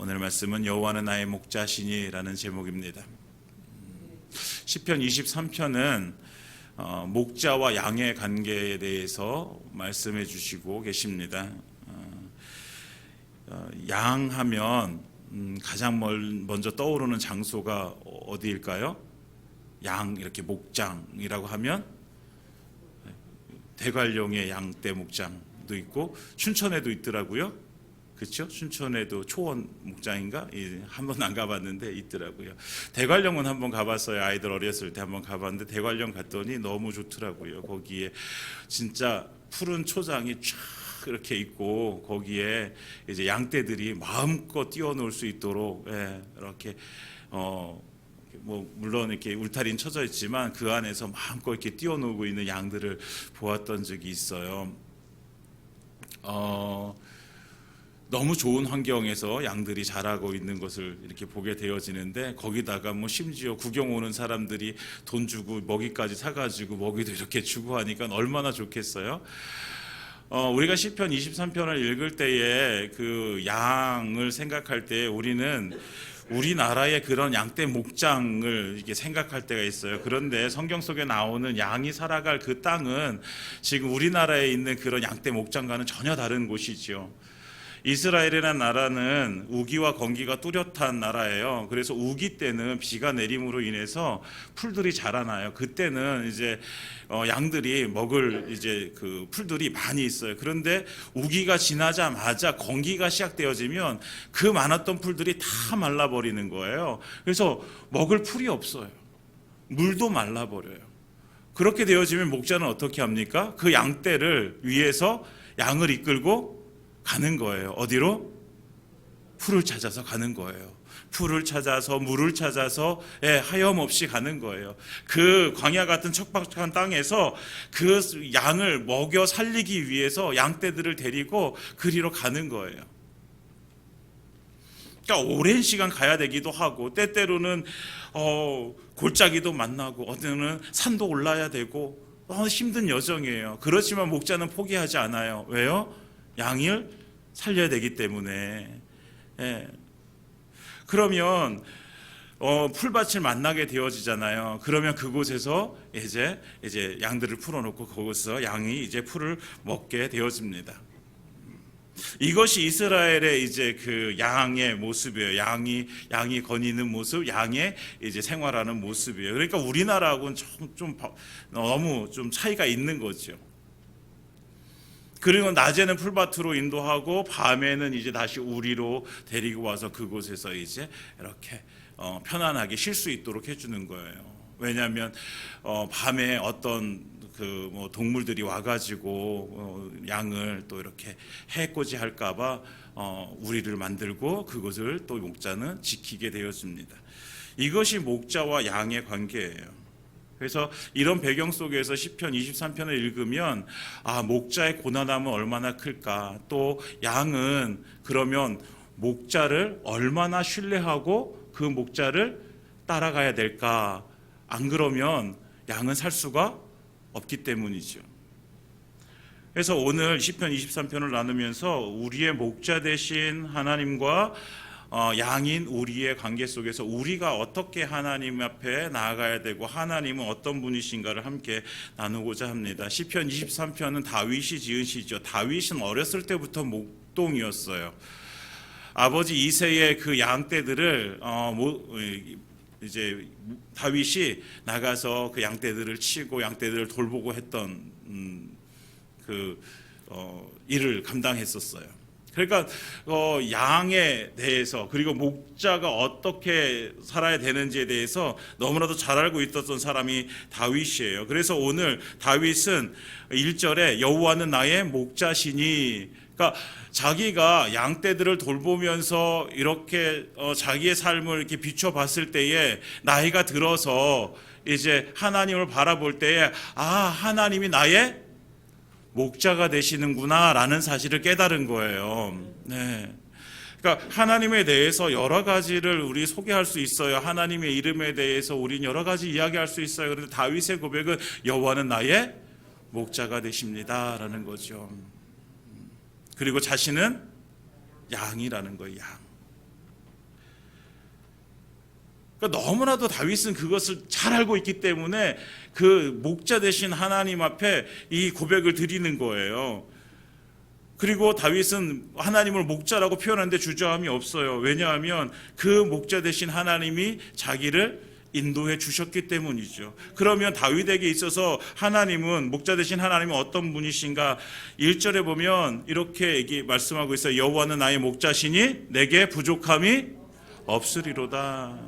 오늘 말씀은 여호와는 나의 목자시니라는 제목입니다. 시편 23편은 목자와 양의 관계에 대해서 말씀해 주시고 계십니다. 양 하면 가장 먼저 떠오르는 장소가 어디일까요? 양, 이렇게 목장이라고 하면 대관령의 양떼 목장도 있고 춘천에도 있더라고요. 그렇죠? 춘천에도 초원 목장인가? 한 번 안 가봤는데 있더라고요. 대관령은 한번 가봤어요. 아이들 어렸을 때 한번 가봤는데 대관령 갔더니 너무 좋더라고요. 거기에 진짜 푸른 초장이 쫙 이렇게 있고 거기에 이제 양떼들이 마음껏 뛰어놀 수 있도록 이렇게 뭐 물론 이렇게 울타리는 쳐져 있지만 그 안에서 마음껏 이렇게 뛰어놀고 있는 양들을 보았던 적이 있어요. 너무 좋은 환경에서 양들이 자라고 있는 것을 이렇게 보게 되어지는데 거기다가 뭐 심지어 구경 오는 사람들이 돈 주고 먹이까지 사가지고 먹이도 이렇게 주고 하니까 얼마나 좋겠어요. 우리가 시편 23편을 읽을 때에 그 양을 생각할 때 우리는 우리나라의 그런 양떼 목장을 이렇게 생각할 때가 있어요. 그런데 성경 속에 나오는 양이 살아갈 그 땅은 지금 우리나라에 있는 그런 양떼 목장과는 전혀 다른 곳이죠. 이스라엘이라는 나라는 우기와 건기가 뚜렷한 나라예요. 그래서 우기 때는 비가 내림으로 인해서 풀들이 자라나요. 그때는 이제 양들이 먹을 이제 그 풀들이 많이 있어요. 그런데 우기가 지나자마자 건기가 시작되어지면 그 많았던 풀들이 다 말라버리는 거예요. 그래서 먹을 풀이 없어요. 물도 말라버려요. 그렇게 되어지면 목자는 어떻게 합니까? 그 양떼를 위해서 양을 이끌고 가는 거예요. 어디로? 풀을 찾아서 가는 거예요. 풀을 찾아서 물을 찾아서 하염없이 가는 거예요. 그 광야 같은 척박한 땅에서 그 양을 먹여 살리기 위해서 양떼들을 데리고 그리로 가는 거예요. 그러니까 오랜 시간 가야 되기도 하고 때때로는 골짜기도 만나고 어디는 산도 올라야 되고 힘든 여정이에요. 그렇지만 목자는 포기하지 않아요. 왜요? 양을 살려야 되기 때문에. 그러면 풀밭을 만나게 되어지잖아요. 그러면 그곳에서 이제 양들을 풀어놓고 거기서 양이 이제 풀을 먹게 되어집니다. 이것이 이스라엘의 이제 그 양의 모습이에요. 양이 거니는 모습, 양의 이제 생활하는 모습이에요. 그러니까 우리나라하고는 너무 좀 차이가 있는 거죠. 그리고 낮에는 풀밭으로 인도하고 밤에는 이제 다시 우리로 데리고 와서 그곳에서 이제 이렇게 편안하게 쉴 수 있도록 해주는 거예요. 왜냐하면 밤에 어떤 그 뭐 동물들이 와가지고 양을 또 이렇게 해코지 할까봐 우리를 만들고 그것을 또 목자는 지키게 되었습니다. 이것이 목자와 양의 관계예요. 그래서 이런 배경 속에서 시편 23편을 읽으면 목자의 고난함은 얼마나 클까, 또 양은 그러면 목자를 얼마나 신뢰하고 그 목자를 따라가야 될까. 안 그러면 양은 살 수가 없기 때문이죠. 그래서 오늘 시편 23편을 나누면서 우리의 목자 되신 하나님과 양인 우리의 관계 속에서 우리가 어떻게 하나님 앞에 나아가야 되고 하나님은 어떤 분이신가를 함께 나누고자 합니다. 시편 23편은 다윗이 지은 시죠. 다윗은 어렸을 때부터 목동이었어요. 아버지 이새의 그 양떼들을 이제 다윗이 나가서 그 양떼들을 치고 양떼들을 돌보고 했던 일을 감당했었어요. 그러니까 양에 대해서 그리고 목자가 어떻게 살아야 되는지에 대해서 너무나도 잘 알고 있었던 사람이 다윗이에요. 그래서 오늘 다윗은 1절에 여호와는 나의 목자시니, 그러니까 자기가 양떼들을 돌보면서 이렇게 자기의 삶을 이렇게 비춰봤을 때에 나이가 들어서 이제 하나님을 바라볼 때에 하나님이 나의 목자가 되시는구나 라는 사실을 깨달은 거예요. 그러니까 하나님에 대해서 여러 가지를 우리 소개할 수 있어요. 하나님의 이름에 대해서 우리는 여러 가지 이야기할 수 있어요. 그런데 다윗의 고백은 여호와는 나의 목자가 되십니다 라는 거죠. 그리고 자신은 양이라는 거예요. 양. 그러니까 너무나도 다윗은 그것을 잘 알고 있기 때문에 그 목자 되신 하나님 앞에 이 고백을 드리는 거예요. 그리고 다윗은 하나님을 목자라고 표현하는데 주저함이 없어요. 왜냐하면 그 목자 되신 하나님이 자기를 인도해 주셨기 때문이죠. 그러면 다윗에게 있어서 하나님은, 목자 되신 하나님은 어떤 분이신가? 1절에 보면 이렇게 말씀하고 있어요. 여호와는 나의 목자시니 내게 부족함이 없으리로다.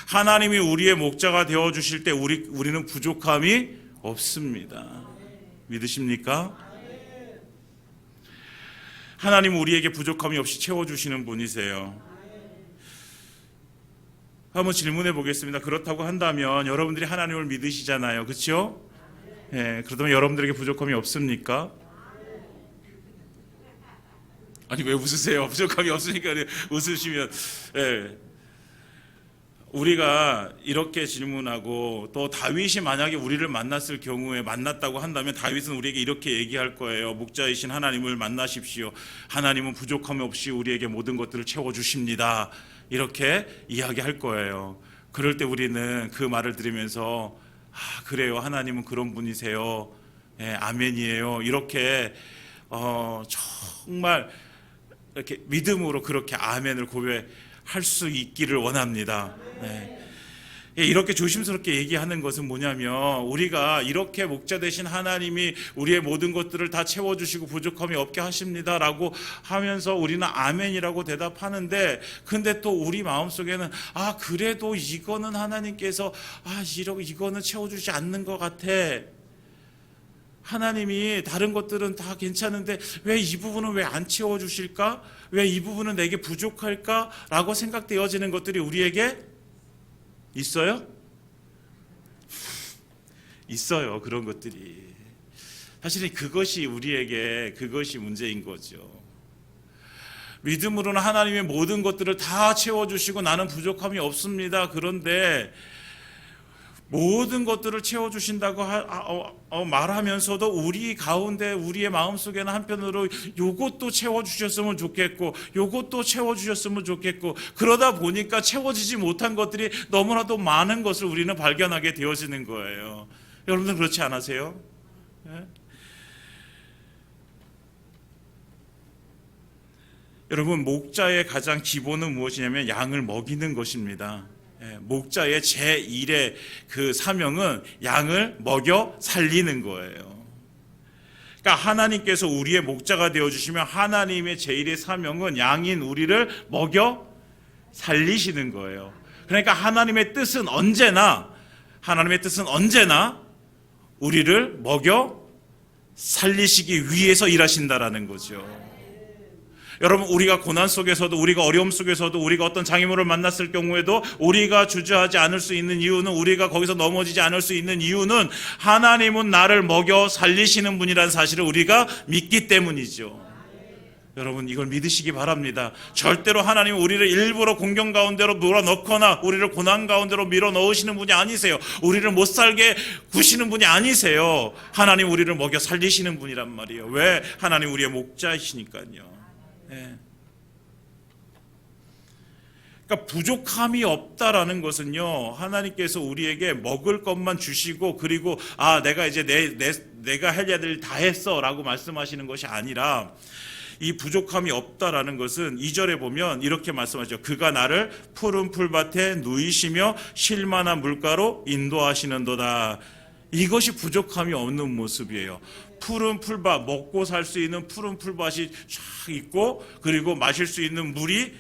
하나님이 우리의 목자가 되어주실 때 우리는 부족함이 없습니다. 믿으십니까? 하나님은 우리에게 부족함이 없이 채워주시는 분이세요. 한번 질문해 보겠습니다. 그렇다고 한다면 여러분들이 하나님을 믿으시잖아요. 그렇죠? 그렇다면 여러분들에게 부족함이 없습니까? 아니 왜 웃으세요? 부족함이 없으니까 웃으시면. 우리가 이렇게 질문하고, 또 다윗이 만약에 우리를 만났을 경우에, 만났다고 한다면 다윗은 우리에게 이렇게 얘기할 거예요. 목자이신 하나님을 만나십시오. 하나님은 부족함이 없이 우리에게 모든 것들을 채워주십니다. 이렇게 이야기할 거예요. 그럴 때 우리는 그 말을 들으면서 그래요, 하나님은 그런 분이세요. 아멘이에요. 이렇게 정말 이렇게 믿음으로 그렇게 아멘을 고백할 수 있기를 원합니다. 이렇게 조심스럽게 얘기하는 것은 뭐냐면, 우리가 이렇게 목자 되신 하나님이 우리의 모든 것들을 다 채워주시고 부족함이 없게 하십니다 라고 하면서 우리는 아멘이라고 대답하는데, 근데 또 우리 마음속에는 그래도 이거는 하나님께서 이거는 채워주지 않는 것 같아. 하나님이 다른 것들은 다 괜찮은데 왜 이 부분은 왜 안 채워주실까? 왜 이 부분은 내게 부족할까? 라고 생각되어지는 것들이 우리에게 있어요? 있어요. 그런 것들이. 사실은 그것이 문제인 거죠. 믿음으로는 하나님의 모든 것들을 다 채워주시고 나는 부족함이 없습니다. 그런데 모든 것들을 채워주신다고 말하면서도 우리 가운데, 우리의 마음속에는 한편으로 요것도 채워주셨으면 좋겠고 요것도 채워주셨으면 좋겠고, 그러다 보니까 채워지지 못한 것들이 너무나도 많은 것을 우리는 발견하게 되어지는 거예요. 여러분들 그렇지 않으세요? 여러분, 목자의 가장 기본은 무엇이냐면 양을 먹이는 것입니다. 목자의 제1의 그 사명은 양을 먹여 살리는 거예요. 그러니까 하나님께서 우리의 목자가 되어주시면 하나님의 제1의 사명은 양인 우리를 먹여 살리시는 거예요. 그러니까 하나님의 뜻은 언제나 우리를 먹여 살리시기 위해서 일하신다라는 거죠. 여러분, 우리가 고난 속에서도, 우리가 어려움 속에서도, 우리가 어떤 장애물을 만났을 경우에도 우리가 주저하지 않을 수 있는 이유는, 우리가 거기서 넘어지지 않을 수 있는 이유는 하나님은 나를 먹여 살리시는 분이라는 사실을 우리가 믿기 때문이죠. 여러분, 이걸 믿으시기 바랍니다. 절대로 하나님은 우리를 일부러 공경 가운데로 몰아넣거나 우리를 고난 가운데로 밀어넣으시는 분이 아니세요. 우리를 못 살게 구시는 분이 아니세요. 하나님 우리를 먹여 살리시는 분이란 말이에요. 왜? 하나님 우리의 목자이시니까요. 그러니까 부족함이 없다라는 것은요, 하나님께서 우리에게 먹을 것만 주시고, 그리고 내가 이제 내가 해야 될 일 다 했어라고 말씀하시는 것이 아니라, 이 부족함이 없다라는 것은 2절에 보면 이렇게 말씀하죠. 그가 나를 푸른 풀밭에 누이시며 쉴만한 물가로 인도하시는도다. 이것이 부족함이 없는 모습이에요. 푸른 풀밭, 먹고 살 수 있는 푸른 풀밭이 쫙 있고, 그리고 마실 수 있는 물이,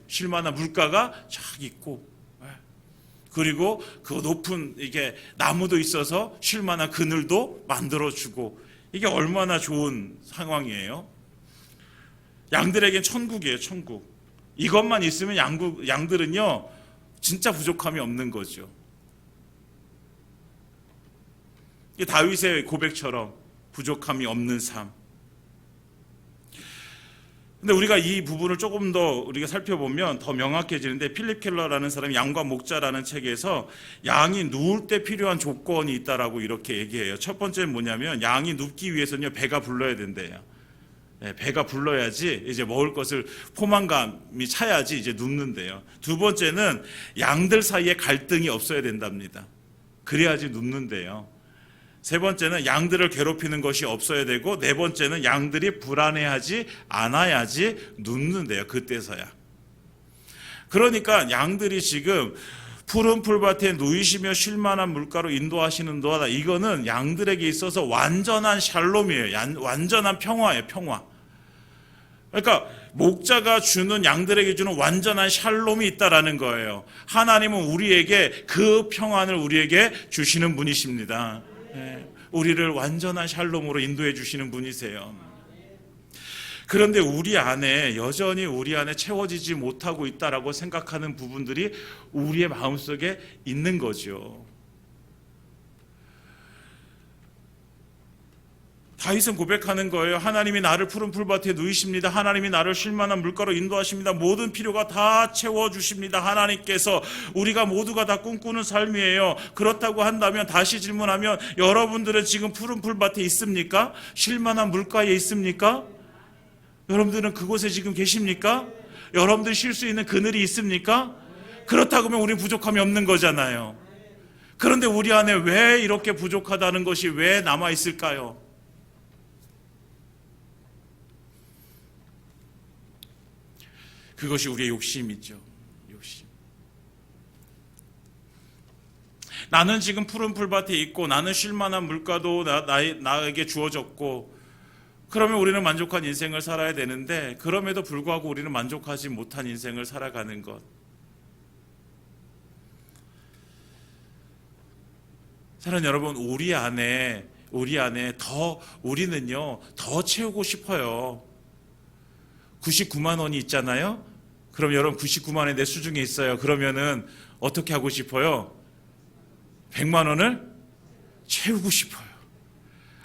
쉴만한 물가가 쫙 있고, 그리고 그 높은 이게 나무도 있어서 쉴만한 그늘도 만들어주고, 이게 얼마나 좋은 상황이에요. 양들에겐 천국이에요, 천국. 이것만 있으면 양들은요 진짜 부족함이 없는 거죠. 이게 다윗의 고백처럼 부족함이 없는 삶. 근데 우리가 이 부분을 조금 더 우리가 살펴보면 더 명확해지는데, 필립 켈러라는 사람이 양과 목자라는 책에서 양이 누울 때 필요한 조건이 있다라고 이렇게 얘기해요. 첫 번째는 뭐냐면, 양이 눕기 위해서는요 배가 불러야 된대요. 배가 불러야지 이제 먹을 것을 포만감이 차야지 이제 눕는데요. 두 번째는 양들 사이에 갈등이 없어야 된답니다. 그래야지 눕는데요. 세 번째는 양들을 괴롭히는 것이 없어야 되고, 네 번째는 양들이 불안해하지 않아야지 눕는데요. 그때서야. 그러니까 양들이 지금 푸른 풀밭에 누이시며 쉴만한 물가로 인도하시는 도하다. 이거는 양들에게 있어서 완전한 샬롬이에요. 완전한 평화예요. 평화. 그러니까 목자가 주는, 양들에게 주는 완전한 샬롬이 있다라는 거예요. 하나님은 우리에게 그 평안을 우리에게 주시는 분이십니다. 우리를 완전한 샬롬으로 인도해 주시는 분이세요. 그런데 우리 안에 여전히 우리 안에 채워지지 못하고 있다라고 생각하는 부분들이 우리의 마음속에 있는 거죠. 다윗은 고백하는 거예요. 하나님이 나를 푸른 풀밭에 누이십니다. 하나님이 나를 쉴만한 물가로 인도하십니다. 모든 필요가 다 채워주십니다. 하나님께서. 우리가 모두가 다 꿈꾸는 삶이에요. 그렇다고 한다면 다시 질문하면, 여러분들은 지금 푸른 풀밭에 있습니까? 쉴만한 물가에 있습니까? 여러분들은 그곳에 지금 계십니까? 여러분들 쉴 수 있는 그늘이 있습니까? 그렇다고 하면 우리는 부족함이 없는 거잖아요. 그런데 우리 안에 왜 이렇게 부족하다는 것이 왜 남아 있을까요? 그것이 우리의 욕심이죠. 욕심. 나는 지금 푸른 풀밭에 있고, 나는 쉴만한 물가도 나에게 주어졌고, 그러면 우리는 만족한 인생을 살아야 되는데, 그럼에도 불구하고 우리는 만족하지 못한 인생을 살아가는 것. 사랑하는 여러분, 우리 안에 우리는요 더 채우고 싶어요. 99만 원이 있잖아요. 그럼 여러분 99만 원이 내 수중에 있어요. 그러면은 어떻게 하고 싶어요? 100만 원을 채우고 싶어요.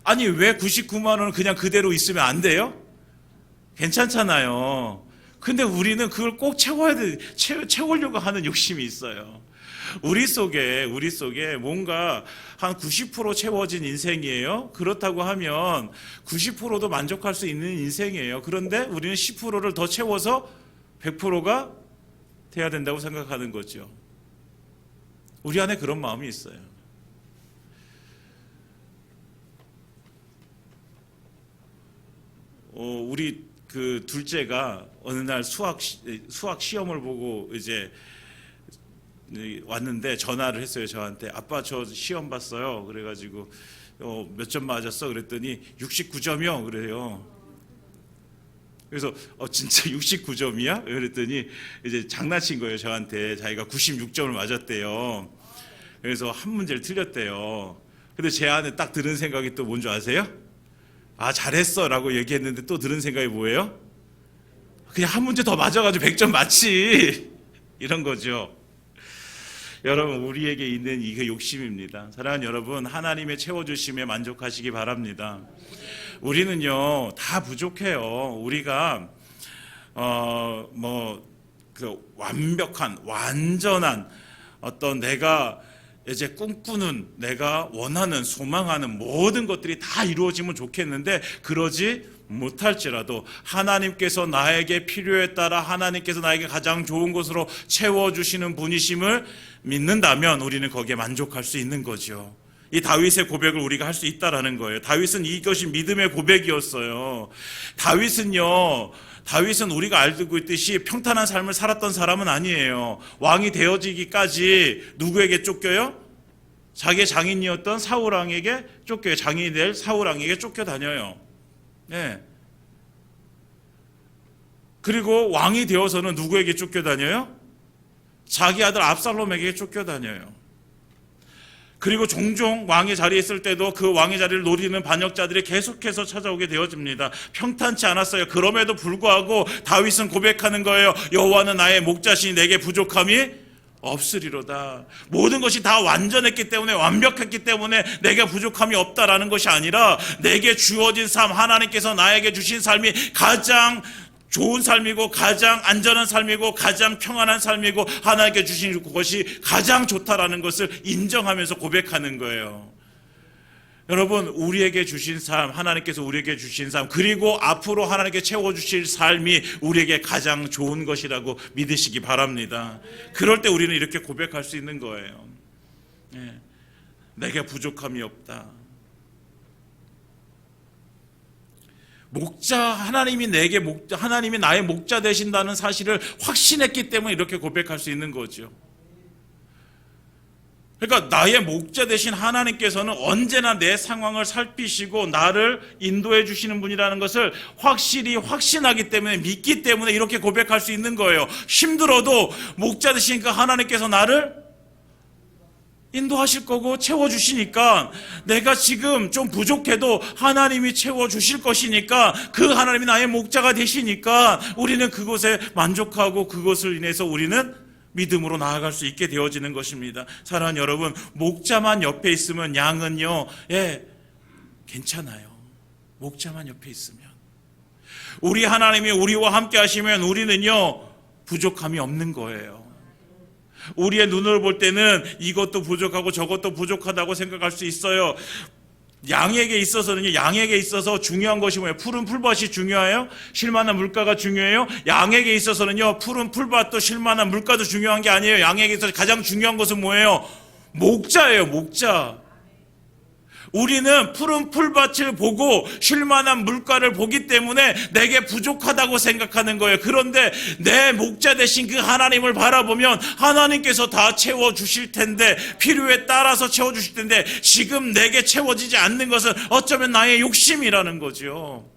아니, 왜 99만 원은 그냥 그대로 있으면 안 돼요? 괜찮잖아요. 근데 우리는 그걸 꼭 채우려고 하는 욕심이 있어요. 우리 속에 뭔가 한 90% 채워진 인생이에요. 그렇다고 하면 90%도 만족할 수 있는 인생이에요. 그런데 우리는 10%를 더 채워서 100%가 돼야 된다고 생각하는 거죠. 우리 안에 그런 마음이 있어요. 우리 그 둘째가 어느 날 수학 시험을 보고 이제 왔는데 전화를 했어요. 저한테. 아빠, 저 시험 봤어요. 그래가지고 몇 점 맞았어? 그랬더니 69점이요. 그래요. 그래서 진짜 69점이야? 그랬더니 이제 장난친 거예요. 저한테. 자기가 96점을 맞았대요. 그래서 한 문제를 틀렸대요. 근데 제 안에 딱 드는 생각이 또 뭔지 아세요? 아, 잘했어 라고 얘기했는데 또 드는 생각이 뭐예요? 그냥 한 문제 더 맞아가지고 100점 맞지. 이런 거죠. 여러분, 우리에게 있는 이게 욕심입니다. 사랑하는 여러분, 하나님의 채워주심에 만족하시기 바랍니다. 우리는요 다 부족해요. 우리가 그 완벽한, 완전한 어떤 내가 이제 꿈꾸는, 내가 원하는, 소망하는 모든 것들이 다 이루어지면 좋겠는데, 그러지 못할지라도 하나님께서 나에게 필요에 따라 하나님께서 나에게 가장 좋은 것으로 채워주시는 분이심을 믿는다면 우리는 거기에 만족할 수 있는 거죠. 이 다윗의 고백을 우리가 할 수 있다라는 거예요. 다윗은 이것이 믿음의 고백이었어요. 다윗은 우리가 알고 있듯이 평탄한 삶을 살았던 사람은 아니에요. 왕이 되어지기까지 누구에게 쫓겨요? 자기의 장인이었던 사울왕에게 쫓겨요. 장인이 될 사울왕에게 쫓겨다녀요. 네. 그리고 왕이 되어서는 누구에게 쫓겨다녀요? 자기 아들 압살롬에게 쫓겨다녀요. 그리고 종종 왕의 자리에 있을 때도 그 왕의 자리를 노리는 반역자들이 계속해서 찾아오게 되어집니다. 평탄치 않았어요. 그럼에도 불구하고 다윗은 고백하는 거예요. 여호와는 나의 목자시니 내게 부족함이 없으리로다. 모든 것이 다 완전했기 때문에, 완벽했기 때문에 내게 부족함이 없다라는 것이 아니라, 내게 주어진 삶, 하나님께서 나에게 주신 삶이 가장 좋은 삶이고, 가장 안전한 삶이고, 가장 평안한 삶이고, 하나님께 주신 것이 가장 좋다라는 것을 인정하면서 고백하는 거예요. 여러분, 우리에게 주신 삶, 하나님께서 우리에게 주신 삶, 그리고 앞으로 하나님께 채워주실 삶이 우리에게 가장 좋은 것이라고 믿으시기 바랍니다. 그럴 때 우리는 이렇게 고백할 수 있는 거예요. 내게 부족함이 없다. 목자, 하나님이 나의 목자 되신다는 사실을 확신했기 때문에 이렇게 고백할 수 있는 거죠. 그러니까 나의 목자 되신 하나님께서는 언제나 내 상황을 살피시고 나를 인도해 주시는 분이라는 것을 확실히 확신하기 때문에, 믿기 때문에 이렇게 고백할 수 있는 거예요. 힘들어도 목자 되신 그 하나님께서 나를 인도하실 거고 채워주시니까, 내가 지금 좀 부족해도 하나님이 채워주실 것이니까, 그 하나님이 나의 목자가 되시니까 우리는 그곳에 만족하고 그것을 인해서 우리는 믿음으로 나아갈 수 있게 되어지는 것입니다. 사랑하는 여러분, 목자만 옆에 있으면 양은요, 괜찮아요. 목자만 옆에 있으면. 우리 하나님이 우리와 함께 하시면 우리는요, 부족함이 없는 거예요. 우리의 눈으로 볼 때는 이것도 부족하고 저것도 부족하다고 생각할 수 있어요. 양에게 있어서 중요한 것이 뭐예요? 푸른 풀밭이 중요해요? 쉴만한 물가가 중요해요? 양에게 있어서는요, 푸른 풀밭도 쉴만한 물가도 중요한 게 아니에요. 양에게 있어서 가장 중요한 것은 뭐예요? 목자예요, 목자. 우리는 푸른 풀밭을 보고 쉴만한 물가를 보기 때문에 내게 부족하다고 생각하는 거예요. 그런데 내 목자 되신 그 하나님을 바라보면 하나님께서 다 채워주실 텐데, 필요에 따라서 채워주실 텐데, 지금 내게 채워지지 않는 것은 어쩌면 나의 욕심이라는 거죠.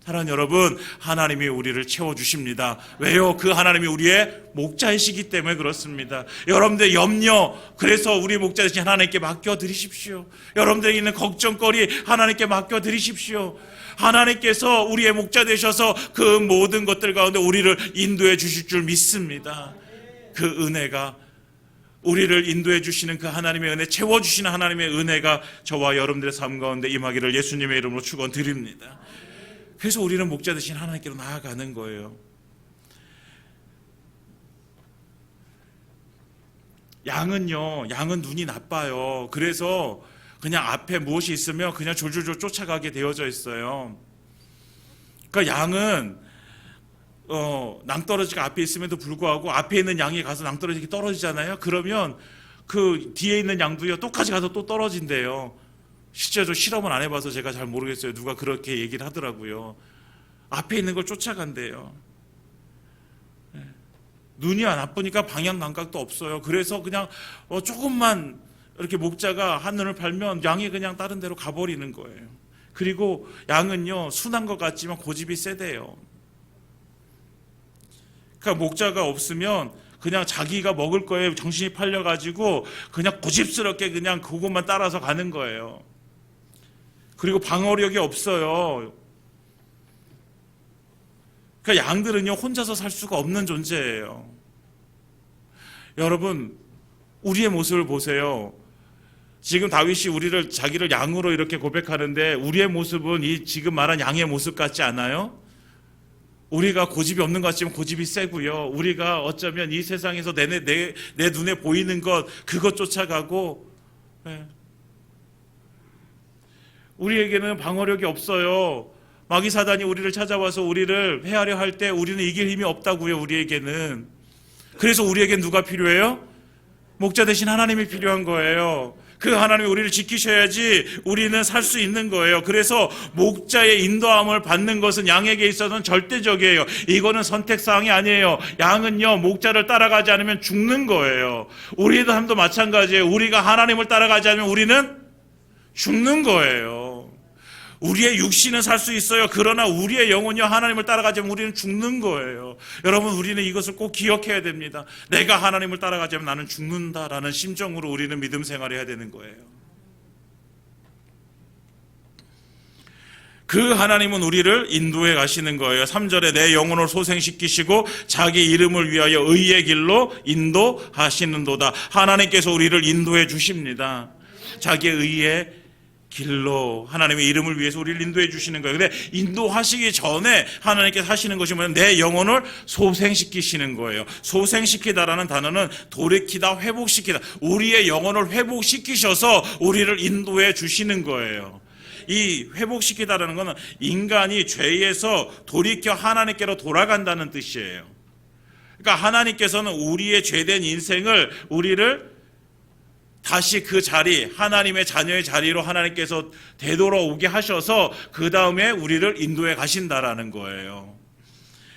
사랑하는 여러분, 하나님이 우리를 채워주십니다. 왜요? 그 하나님이 우리의 목자이시기 때문에 그렇습니다. 여러분들의 염려, 그래서 우리 목자 되신 하나님께 맡겨드리십시오. 여러분들에게 있는 걱정거리 하나님께 맡겨드리십시오. 하나님께서 우리의 목자 되셔서 그 모든 것들 가운데 우리를 인도해 주실 줄 믿습니다. 그 은혜가, 우리를 인도해 주시는 그 하나님의 은혜, 채워주시는 하나님의 은혜가 저와 여러분들의 삶 가운데 임하기를 예수님의 이름으로 축원드립니다. 그래서 우리는 목자 되신 하나님께로 나아가는 거예요. 양은 눈이 나빠요. 그래서 그냥 앞에 무엇이 있으면 그냥 졸졸졸 쫓아가게 되어져 있어요. 그러니까 양은 낭떠러지가 앞에 있음에도 불구하고 앞에 있는 양이 가서 낭떠러지가 떨어지잖아요. 그러면 그 뒤에 있는 양도요, 똑같이 가서 또 떨어진대요. 실제로 실험을 안 해봐서 제가 잘 모르겠어요. 누가 그렇게 얘기를 하더라고요. 앞에 있는 걸 쫓아간대요. 눈이 안 나쁘니까 방향 감각도 없어요. 그래서 그냥 조금만 이렇게 목자가 한눈을 팔면 양이 그냥 다른 데로 가버리는 거예요. 그리고 양은요, 순한 것 같지만 고집이 세대요. 그러니까 목자가 없으면 그냥 자기가 먹을 거에 정신이 팔려가지고 그냥 고집스럽게 그냥 그것만 따라서 가는 거예요. 그리고 방어력이 없어요. 그러니까 양들은요, 혼자서 살 수가 없는 존재예요. 여러분, 우리의 모습을 보세요. 지금 다윗이 자기를 양으로 이렇게 고백하는데, 우리의 모습은 이 지금 말한 양의 모습 같지 않아요? 우리가 고집이 없는 것 같지만 고집이 세고요. 우리가 어쩌면 이 세상에서 내 눈에 보이는 것, 그것 쫓아가고, 우리에게는 방어력이 없어요. 마귀 사단이 우리를 찾아와서 우리를 해하려 할 때 우리는 이길 힘이 없다고요, 우리에게는. 그래서 우리에겐 누가 필요해요? 목자 대신 하나님이 필요한 거예요. 그 하나님이 우리를 지키셔야지 우리는 살 수 있는 거예요. 그래서 목자의 인도함을 받는 것은 양에게 있어서는 절대적이에요. 이거는 선택사항이 아니에요. 양은요, 목자를 따라가지 않으면 죽는 거예요. 우리의 삶도 마찬가지예요. 우리가 하나님을 따라가지 않으면 우리는 죽는 거예요. 우리의 육신은 살 수 있어요. 그러나 우리의 영혼이요, 하나님을 따라가지 않으면 우리는 죽는 거예요. 여러분, 우리는 이것을 꼭 기억해야 됩니다. 내가 하나님을 따라가지 않으면 나는 죽는다라는 심정으로 우리는 믿음 생활을 해야 되는 거예요. 그 하나님은 우리를 인도해 가시는 거예요. 3절에 내 영혼을 소생시키시고 자기 이름을 위하여 의의 길로 인도하시는도다. 하나님께서 우리를 인도해 주십니다. 자기의 의의 길로 하나님의 이름을 위해서 우리를 인도해 주시는 거예요. 근데 인도하시기 전에 하나님께서 하시는 것이 뭐냐면 내 영혼을 소생시키시는 거예요. 소생시키다라는 단어는 돌이키다, 회복시키다. 우리의 영혼을 회복시키셔서 우리를 인도해 주시는 거예요. 이 회복시키다라는 것은 인간이 죄에서 돌이켜 하나님께로 돌아간다는 뜻이에요. 그러니까 하나님께서는 우리의 죄된 인생을 우리를 다시 그 자리, 하나님의 자녀의 자리로 하나님께서 되돌아오게 하셔서 그 다음에 우리를 인도해 가신다라는 거예요.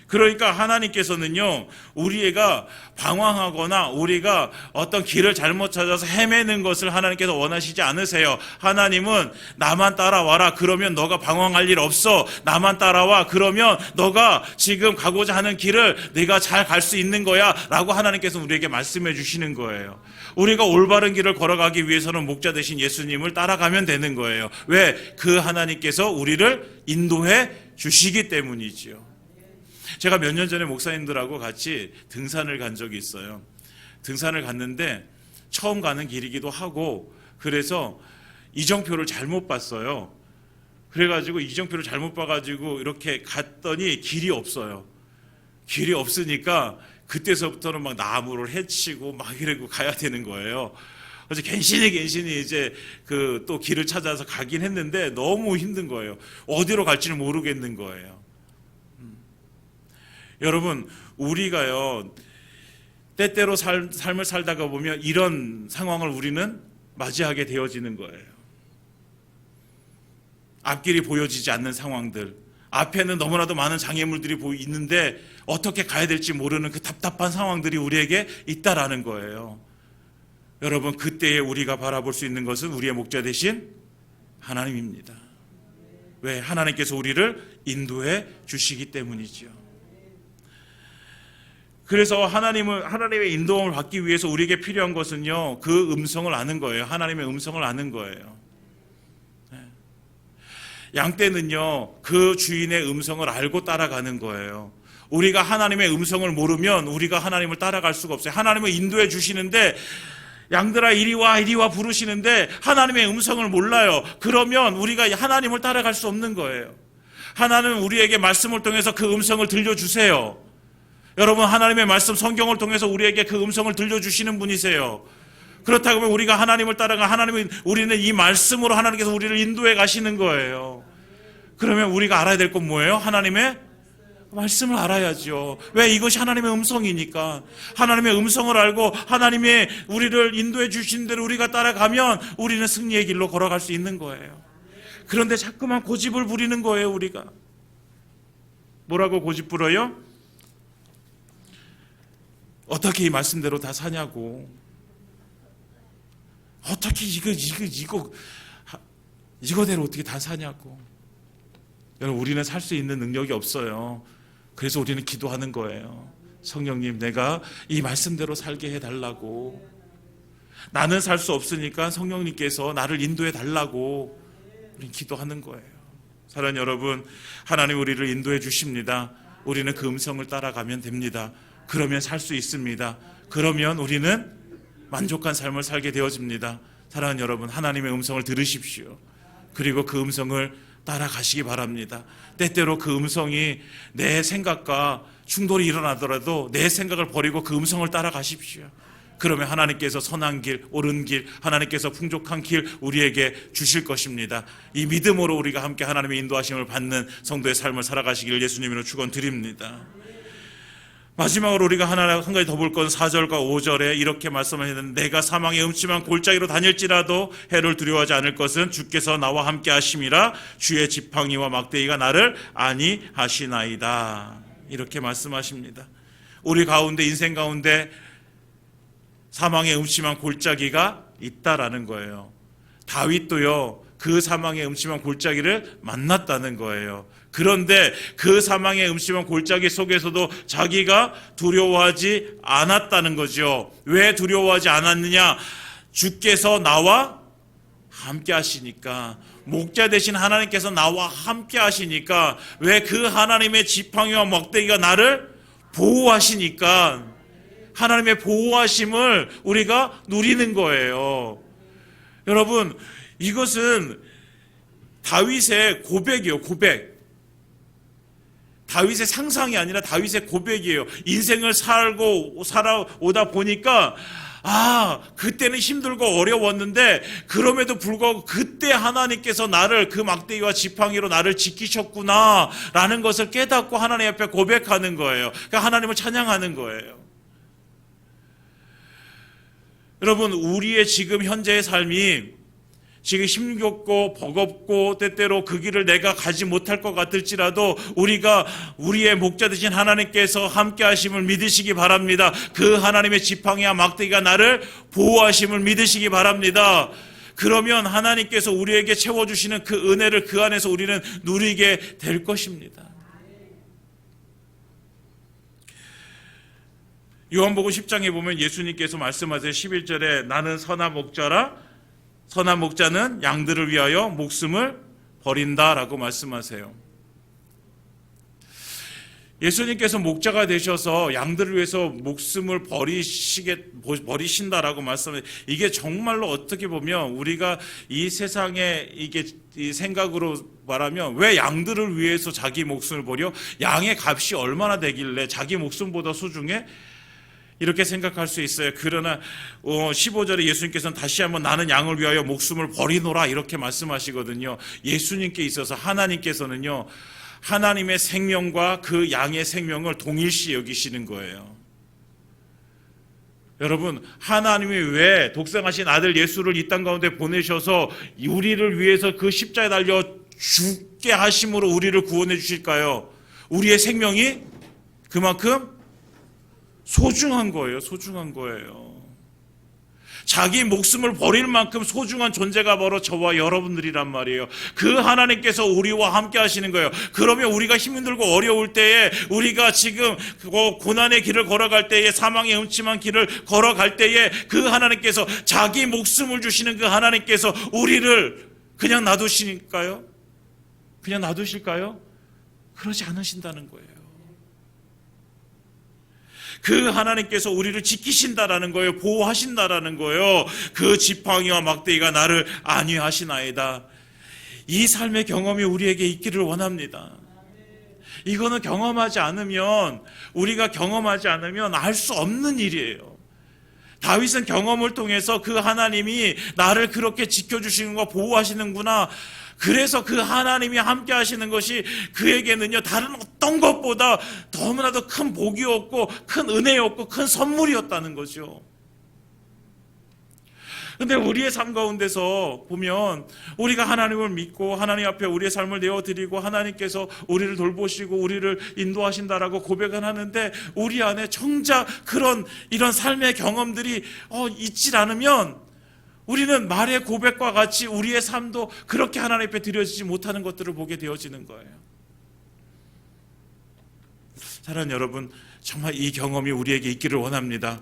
그러니까 하나님께서는요, 우리가 방황하거나 우리가 어떤 길을 잘못 찾아서 헤매는 것을 하나님께서 원하시지 않으세요. 하나님은 나만 따라와라. 그러면 너가 방황할 일 없어. 나만 따라와. 그러면 너가 지금 가고자 하는 길을 내가 잘 갈 수 있는 거야. 라고 하나님께서 우리에게 말씀해 주시는 거예요. 우리가 올바른 길을 걸어가기 위해서는 목자 되신 예수님을 따라가면 되는 거예요. 왜? 그 하나님께서 우리를 인도해 주시기 때문이지요. 제가 몇 년 전에 목사님들하고 같이 등산을 간 적이 있어요. 등산을 갔는데 처음 가는 길이기도 하고 그래서 이정표를 잘못 봤어요. 그래가지고 이정표를 잘못 봐가지고 이렇게 갔더니 길이 없어요. 길이 없으니까 그때서부터는 막 나무를 헤치고 막 이러고 가야 되는 거예요. 그래서 괜시니 이제 그 또 길을 찾아서 가긴 했는데 너무 힘든 거예요. 어디로 갈지는 모르겠는 거예요. 여러분, 우리가요, 때때로 삶을 살다가 보면 이런 상황을 우리는 맞이하게 되어지는 거예요. 앞길이 보여지지 않는 상황들, 앞에는 너무나도 많은 장애물들이 있는데 어떻게 가야 될지 모르는 그 답답한 상황들이 우리에게 있다라는 거예요. 여러분, 그때에 우리가 바라볼 수 있는 것은 우리의 목자 되신 하나님입니다. 왜? 하나님께서 우리를 인도해 주시기 때문이죠. 그래서 하나님의 인도함을 받기 위해서 우리에게 필요한 것은요, 그 음성을 아는 거예요. 하나님의 음성을 아는 거예요. 양떼는요, 그 주인의 음성을 알고 따라가는 거예요. 우리가 하나님의 음성을 모르면 우리가 하나님을 따라갈 수가 없어요. 하나님을 인도해 주시는데 양들아 이리 와 부르시는데 하나님의 음성을 몰라요. 그러면 우리가 하나님을 따라갈 수 없는 거예요. 하나님은 우리에게 말씀을 통해서 그 음성을 들려주세요. 여러분, 하나님의 말씀 성경을 통해서 우리에게 그 음성을 들려주시는 분이세요. 그렇다고 하면 우리가 하나님을 따라가 우리는 이 말씀으로 하나님께서 우리를 인도해 가시는 거예요. 그러면 우리가 알아야 될 건 뭐예요? 하나님의 말씀을 알아야죠. 왜? 이것이 하나님의 음성이니까. 하나님의 음성을 알고 하나님의 우리를 인도해 주신 대로 우리가 따라가면 우리는 승리의 길로 걸어갈 수 있는 거예요. 그런데 자꾸만 고집을 부리는 거예요. 우리가 뭐라고 고집 부려요? 어떻게 이 말씀대로 다 사냐고. 어떻게 이거대로 어떻게 다 사냐고. 여러분, 우리는 살 수 있는 능력이 없어요. 그래서 우리는 기도하는 거예요. 성령님, 내가 이 말씀대로 살게 해달라고. 나는 살 수 없으니까 성령님께서 나를 인도해 달라고 우리는 기도하는 거예요. 사랑하는 여러분, 하나님 우리를 인도해 주십니다. 우리는 그 음성을 따라가면 됩니다. 그러면 살 수 있습니다. 그러면 우리는 만족한 삶을 살게 되어집니다. 사랑하는 여러분, 하나님의 음성을 들으십시오. 그리고 그 음성을 따라가시기 바랍니다. 때때로 그 음성이 내 생각과 충돌이 일어나더라도 내 생각을 버리고 그 음성을 따라가십시오. 그러면 하나님께서 선한 길, 옳은 길, 하나님께서 풍족한 길 우리에게 주실 것입니다. 이 믿음으로 우리가 함께 하나님의 인도하심을 받는 성도의 삶을 살아가시기를 예수님으로 축원드립니다. 마지막으로 우리가 한 가지 더 볼 건 4절과 5절에 이렇게 말씀하시는데, 내가 사망의 음침한 골짜기로 다닐지라도 해를 두려워하지 않을 것은 주께서 나와 함께 하심이라. 주의 지팡이와 막대기가 나를 안위하시나이다. 이렇게 말씀하십니다. 우리 가운데, 인생 가운데 사망의 음침한 골짜기가 있다라는 거예요. 다윗도요, 그 사망의 음침한 골짜기를 만났다는 거예요. 그런데 그 사망의 음침한 골짜기 속에서도 자기가 두려워하지 않았다는 거죠. 왜 두려워하지 않았느냐? 주께서 나와 함께 하시니까. 목자 되신 하나님께서 나와 함께 하시니까. 왜? 그 하나님의 지팡이와 막대기가 나를 보호하시니까. 하나님의 보호하심을 우리가 누리는 거예요. 여러분, 이것은 다윗의 고백이에요. 고백. 다윗의 상상이 아니라 다윗의 고백이에요. 인생을 살아오다 보니까 그때는 힘들고 어려웠는데 그럼에도 불구하고 그때 하나님께서 나를 그 막대기와 지팡이로 나를 지키셨구나 라는 것을 깨닫고 하나님 앞에 고백하는 거예요. 그러니까 하나님을 찬양하는 거예요. 여러분, 우리의 지금 현재의 삶이 지금 힘겹고 버겁고 때때로 그 길을 내가 가지 못할 것 같을지라도 우리가 우리의 목자 되신 하나님께서 함께 하심을 믿으시기 바랍니다. 그 하나님의 지팡이와 막대기가 나를 보호하심을 믿으시기 바랍니다. 그러면 하나님께서 우리에게 채워주시는 그 은혜를 그 안에서 우리는 누리게 될 것입니다. 요한복음 10장에 보면 예수님께서 말씀하세요. 11절에 나는 선한 목자라, 선한 목자는 양들을 위하여 목숨을 버린다라고 말씀하세요. 예수님께서 목자가 되셔서 양들을 위해서 목숨을 버리신다라고 말씀해요. 이게 정말로 어떻게 보면 우리가 이 세상에 이게 이 생각으로 말하면 왜 양들을 위해서 자기 목숨을 버려? 양의 값이 얼마나 되길래 자기 목숨보다 소중해? 이렇게 생각할 수 있어요. 그러나 15절에 예수님께서는 다시 한번 나는 양을 위하여 목숨을 버리노라 이렇게 말씀하시거든요. 예수님께 있어서 하나님께서는요, 하나님의 생명과 그 양의 생명을 동일시 여기시는 거예요. 여러분, 하나님이 왜 독생하신 아들 예수를 이 땅 가운데 보내셔서 우리를 위해서 그 십자가에 달려 죽게 하심으로 우리를 구원해 주실까요? 우리의 생명이 그만큼 소중한 거예요. 소중한 거예요. 자기 목숨을 버릴 만큼 소중한 존재가 바로 저와 여러분들이란 말이에요. 그 하나님께서 우리와 함께 하시는 거예요. 그러면 우리가 힘들고 어려울 때에, 우리가 지금 고난의 길을 걸어갈 때에, 사망의 음침한 길을 걸어갈 때에 그 하나님께서 자기 목숨을 주시는 그 하나님께서 우리를 그냥 놔두실까요? 그냥 놔두실까요? 그러지 않으신다는 거예요. 그 하나님께서 우리를 지키신다라는 거예요. 보호하신다라는 거예요. 그 지팡이와 막대기가 나를 안위하시나이다. 이 삶의 경험이 우리에게 있기를 원합니다. 이거는 경험하지 않으면, 우리가 경험하지 않으면 알 수 없는 일이에요. 다윗은 경험을 통해서 그 하나님이 나를 그렇게 지켜주시는구나, 보호하시는구나, 그래서 그 하나님이 함께 하시는 것이 그에게는요, 다른 어떤 것보다 너무나도 큰 복이었고 큰 은혜였고 큰 선물이었다는 거죠. 근데 우리의 삶 가운데서 보면 우리가 하나님을 믿고 하나님 앞에 우리의 삶을 내어드리고 하나님께서 우리를 돌보시고 우리를 인도하신다라고 고백은 하는데, 우리 안에 정작 이런 삶의 경험들이 있질 않으면 우리는 말의 고백과 같이 우리의 삶도 그렇게 하나님 앞에 드려지지 못하는 것들을 보게 되어지는 거예요. 사랑하는 여러분, 정말 이 경험이 우리에게 있기를 원합니다.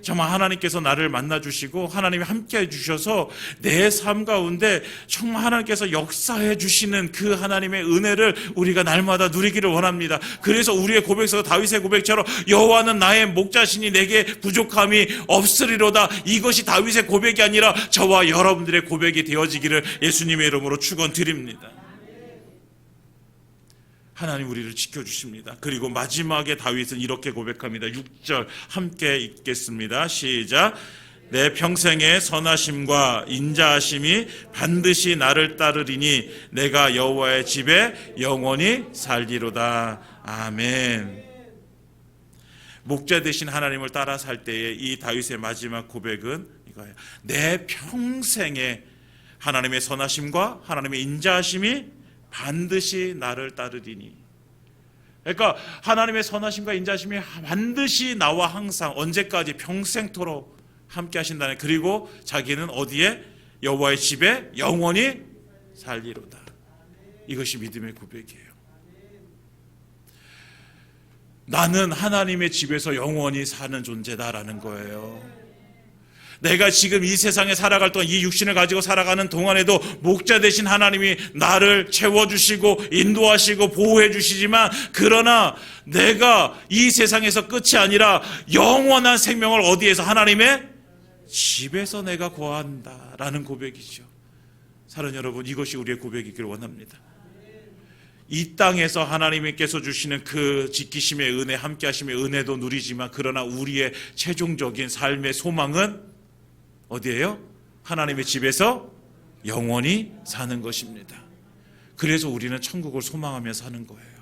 정말 하나님께서 나를 만나주시고 하나님이 함께해 주셔서 내 삶 가운데 정말 하나님께서 역사해 주시는 그 하나님의 은혜를 우리가 날마다 누리기를 원합니다. 그래서 우리의 고백서 다윗의 고백처럼 여호와는 나의 목자시니 내게 부족함이 없으리로다, 이것이 다윗의 고백이 아니라 저와 여러분들의 고백이 되어지기를 예수님의 이름으로 축원드립니다. 하나님 우리를 지켜주십니다. 그리고 마지막에 다윗은 이렇게 고백합니다. 6절 함께 읽겠습니다. 시작. 내 평생의 선하심과 인자하심이 반드시 나를 따르리니 내가 여호와의 집에 영원히 살리로다. 아멘. 목자 되신 하나님을 따라 살 때에 이 다윗의 마지막 고백은 이거예요. 내 평생의 하나님의 선하심과 하나님의 인자하심이 반드시 나를 따르리니. 그러니까 하나님의 선하심과 인자하심이 반드시 나와 항상 언제까지 평생토록 함께 하신다는, 그리고 자기는 어디에? 여호와의 집에 영원히 살리로다. 이것이 믿음의 고백이에요. 나는 하나님의 집에서 영원히 사는 존재다라는 거예요. 내가 지금 이 세상에 살아갈 동안, 이 육신을 가지고 살아가는 동안에도 목자 되신 하나님이 나를 채워주시고 인도하시고 보호해 주시지만, 그러나 내가 이 세상에서 끝이 아니라 영원한 생명을 어디에서? 하나님의 집에서 내가 거한다라는 고백이죠. 사랑하는 여러분, 이것이 우리의 고백이기를 원합니다. 이 땅에서 하나님께서 주시는 그 지키심의 은혜, 함께 하심의 은혜도 누리지만, 그러나 우리의 최종적인 삶의 소망은 어디예요? 하나님의 집에서 영원히 사는 것입니다. 그래서 우리는 천국을 소망하며 사는 거예요.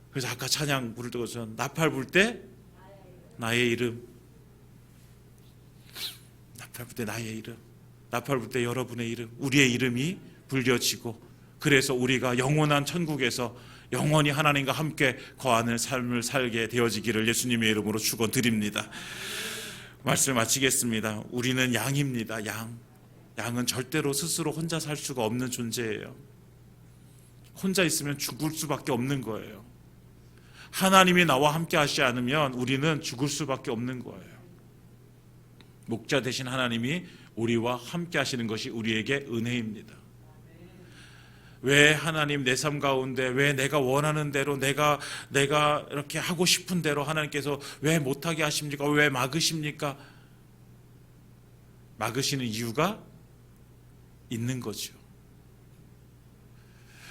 그래서 아까 찬양 부를 때서 나팔 불 때 나의 이름, 나팔 불 때 나의 이름, 나팔 불 때 여러분의 이름, 우리의 이름이 불려지고, 그래서 우리가 영원한 천국에서 영원히 하나님과 함께 거하는 삶을 살게 되어지기를 예수님의 이름으로 축원드립니다. 말씀을 마치겠습니다. 우리는 양입니다. 양은 절대로 스스로 혼자 살 수가 없는 존재예요. 혼자 있으면 죽을 수밖에 없는 거예요. 하나님이 나와 함께 하시지 않으면 우리는 죽을 수밖에 없는 거예요. 목자 되신 하나님이 우리와 함께 하시는 것이 우리에게 은혜입니다. 왜 하나님 내 삶 가운데 왜 내가 원하는 대로 내가 이렇게 하고 싶은 대로 하나님께서 왜 못하게 하십니까? 왜 막으십니까? 막으시는 이유가 있는 거죠.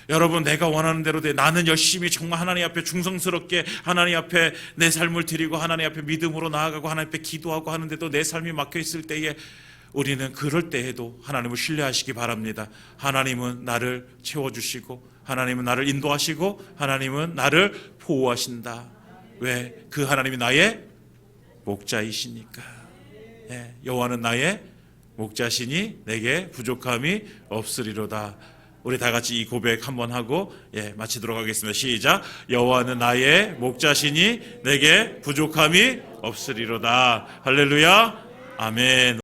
여러분, 내가 원하는 대로 나는 열심히 정말 하나님 앞에 충성스럽게 하나님 앞에 내 삶을 드리고 하나님 앞에 믿음으로 나아가고 하나님 앞에 기도하고 하는데도 내 삶이 막혀 있을 때에 우리는 그럴 때에도 하나님을 신뢰하시기 바랍니다. 하나님은 나를 채워주시고 하나님은 나를 인도하시고 하나님은 나를 보호하신다. 왜? 그 하나님이 나의 목자이시니까. 여호와는 나의 목자시니 내게 부족함이 없으리로다. 우리 다 같이 이 고백 한번 하고 마치도록 하겠습니다. 시작. 여호와는 나의 목자시니 내게 부족함이 없으리로다. 할렐루야. 아멘.